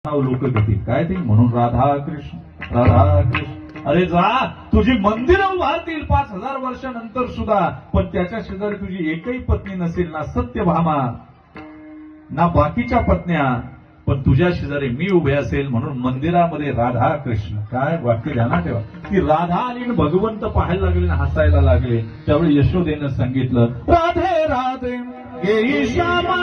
नाव लोक घेतील काय ते म्हणून राधा कृष्ण अरे जा तुझी मंदिरं उभारतील 5000 वर्षानंतर सुद्धा पण त्याच्या शेजारी तुझी एकही पत्नी नसेल ना सत्यभामा ना बाकीच्या पत्न्या पण तुझ्या शेजारी मी उभे असेल म्हणून मंदिरामध्ये राधा कृष्ण काय वाक्य ध्यानात ठेवा ती राधा आणि भगवंत पाहायला लागले ना हसायला लागले त्यावेळी यशोदेनं सांगितलं राधे राधे ये श्यामा